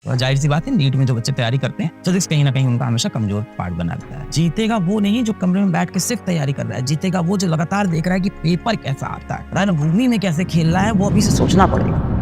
तो जाहिर सी बात है नीट में जो बच्चे तैयारी करते हैं फिजिक्स कहीं ना कहीं उनका हमेशा कमजोर पार्ट बना रहता है। जीतेगा वो नहीं जो कमरे में बैठ के सिर्फ तैयारी कर रहा है, जीतेगा वो जो लगातार देख रहा है कि पेपर कैसा आता है, रणभूमि में कैसे खेलना है वो अभी से सोचना पड़ेगा।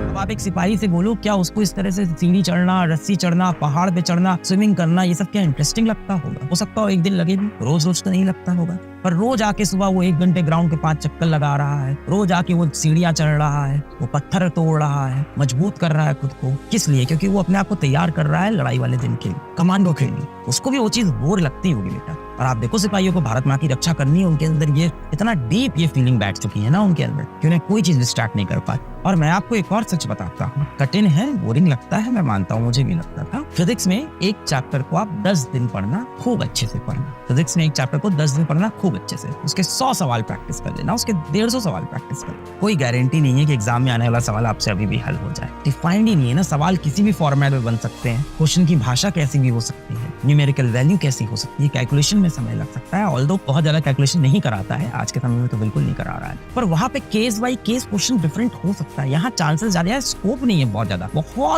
अब आप एक सिपाही से बोलो क्या उसको इस तरह से सीढ़ी चढ़ना, रस्सी चढ़ना, पहाड़ पे चढ़ना, स्विमिंग करना ये सब क्या इंटरेस्टिंग लगता होगा? हो सकता हो एक दिन लगे भी, रोज रोज तो नहीं लगता होगा, पर रोज आके सुबह वो 1 घंटे ग्राउंड के 5 चक्कर लगा रहा है, रोज आके वो सीढ़ियां चढ़ रहा है, वो पत्थर तोड़ रहा है, मजबूत कर रहा है खुद को। किस लिए? क्योंकि वो अपने आप को तैयार कर रहा है लड़ाई वाले दिन के लिए, कमांडो के लिए। उसको भी वो चीज बोर लगती होगी बेटा। और आप देखो सिपाहियों को भारत माँ की रक्षा करनी है, उनके अंदर ये इतना डीप ये फीलिंग बैठ चुकी है ना उनके अंदर कि उन्हें कोई चीज स्टार्ट नहीं कर पाती। और मैं आपको एक और सच बताता हूँ, कठिन है, बोरिंग लगता है, मैं मानता हूँ, मुझे भी लगता था। फिजिक्स में एक चैप्टर को आप 10 दिन पढ़ना, खूब अच्छे से पढ़ना। फिजिक्स में एक चैप्टर को 10 दिन पढ़ना, खूब अच्छे से, उसके 100 सवाल प्रैक्टिस कर लेना, उसके 150 सवाल प्रैक्टिस कर लेना। कोई गारंटी नहीं है कि एग्जाम में आने वाला सवाल आपसे अभी भी हल हो जाए। डिफाइंड ही नहीं है ना, सवाल किसी भी फॉर्मेट में बन सकते हैं, क्वेश्चन की भाषा कैसी भी हो सकती है, न्यूमेरिकल वैल्यू कैसी हो सकती है, कैलकुलेशन में समय लग सकता है। ऑल्दो बहुत ज्यादा कैलकुलेशन नहीं कराता है आज के समय में, तो बिल्कुल नहीं करा रहा है, पर वहाँ पे case by case question different हो सकता है। यहाँ चांसेस ज्यादा है, स्कोप नहीं है बहुत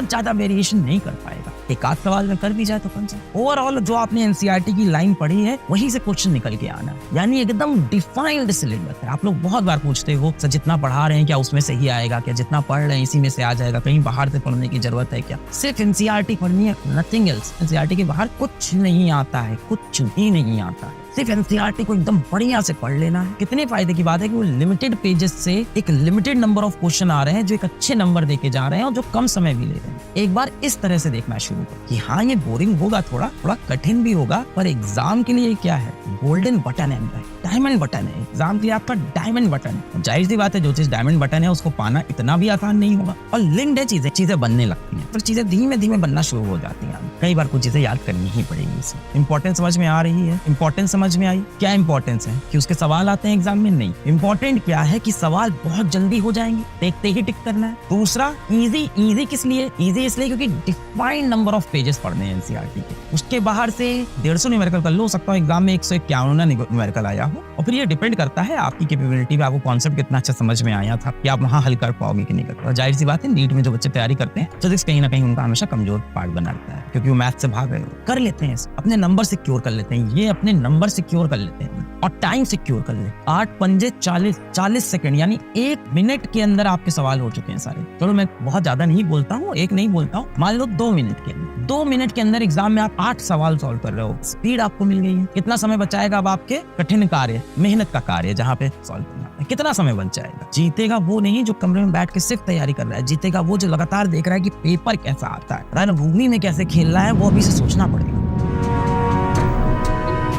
ज्यादा वेरिएशन नहीं कर पाएगा। एक आध सवाल में कर भी जाए तो कौन सा। ओवरऑल जो आपने एनसीईआरटी की लाइन पढ़ी है वहीं से क्वेश्चन निकल के आना, यानी एकदम डिफाइंड सिलेबस है। आप लोग बहुत बार पूछते हो सर जितना पढ़ा रहे हैं क्या उसमें से ही आएगा, क्या जितना पढ़ रहे हैं इसी में से आ जाएगा, कहीं बाहर से पढ़ने की जरूरत है क्या? सिर्फ एनसीईआरटी पढ़नी है, नथिंग एल्स। एनसीईआरटी के बाहर कुछ नहीं आता है, कुछ भी नहीं आता है। सिर्फ एनसीईआरटी को एकदम बढ़िया से पढ़ लेना है। कितने फायदे की बात है कि वो लिमिटेड पेजेस से एक लिमिटेड नंबर ऑफ क्वेश्चन आ रहे हैं जो एक अच्छे नंबर देके जा रहे हैं और जो कम समय भी ले रहे हैं। एक बार इस तरह से देखना शुरू कर कि हाँ ये बोरिंग होगा, थोड़ा कठिन भी होगा, पर एग्जाम के लिए क्या है, गोल्डन बटन है, डायमंड बटन है। एग्जाम के लिए आपका डायमंड बटन है। जाहिर सी बात है जो चीज डायमंड बटन है उसको पाना इतना भी आसान नहीं होगा, और लिंक्ड है चीजें बनने लगती हैं, पर चीजें धीमे धीमे बनना शुरू हो जाती हैं। कई बार कुछ चीजें याद करनी ही पड़ेगी। इसमें इंपॉर्टेंस समझ में आ रही है? इंपॉर्टेंस समझ में आई? क्या इंपॉर्टेंस है कि उसके सवाल आते हैं एग्जाम में? नहीं, इंपॉर्टेंट क्या है कि सवाल बहुत जल्दी हो जाएंगे, देखते ही टिक करना है। दूसरा इजी किस लिए? इजी इसलिए क्योंकि डिफाइंड नंबर ऑफ पेजेस पढ़ने हैं एनसीईआरटी के। उसके बाहर से 150 न्यूमेरिकल कर लो, हो सकता है एग्जाम में 151 न्यूमेरिकल आया हो, और फिर ये डिपेंड करता है आपकी कैपेबिलिटी पे, आपको कॉन्सेप्ट कितना अच्छा समझ में आया था कि आप वहाँ हल कर पाओगे कि नहीं कर पाओगे। जाहिर सी बात है नीट में जो बच्चे तैयारी करते हैं फिजिक्स कहीं ना कहीं उनका हमेशा कमजोर पार्ट बना रहता है, क्योंकि वो मैथ से भाग रहे कर लेते हैं, अपने नंबर सिक्योर कर लेते हैं, ये अपने नंबर सिक्योर कर लेते हैं और टाइम सिक्योर कर ले। 8 पंजे 40 सेकंड, यानी 1 मिनट के अंदर आपके सवाल हो चुके हैं सारे। चलो मैं बहुत ज्यादा नहीं बोलता हूँ, एक नहीं बोलता हूँ, मान लो 2 मिनट के अंदर, 2 मिनट के अंदर एग्जाम में आप 8 सवाल सॉल्व कर रहे हो। स्पीड आपको मिल गई है। कितना समय बचाएगा अब आपके कठिन कार्य, मेहनत का कार्य जहाँ पे सॉल्व करना है, कितना समय बच जाएगा? जीतेगा वो नहीं जो कमरे में बैठ के सिर्फ तैयारी कर रहा है, जीतेगा वो जो लगातार देख रहा है कि पेपर कैसा आता है, रणभूमि में कैसे खेलना है वो अभी से सोचना पड़ेगा।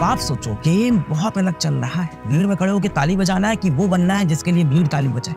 आप सोचो गेम बहुत अलग चल रहा है, भीड़ में खड़े होकर ताली बजाना है कि वो बनना है जिसके लिए भीड़ ताली बजाए।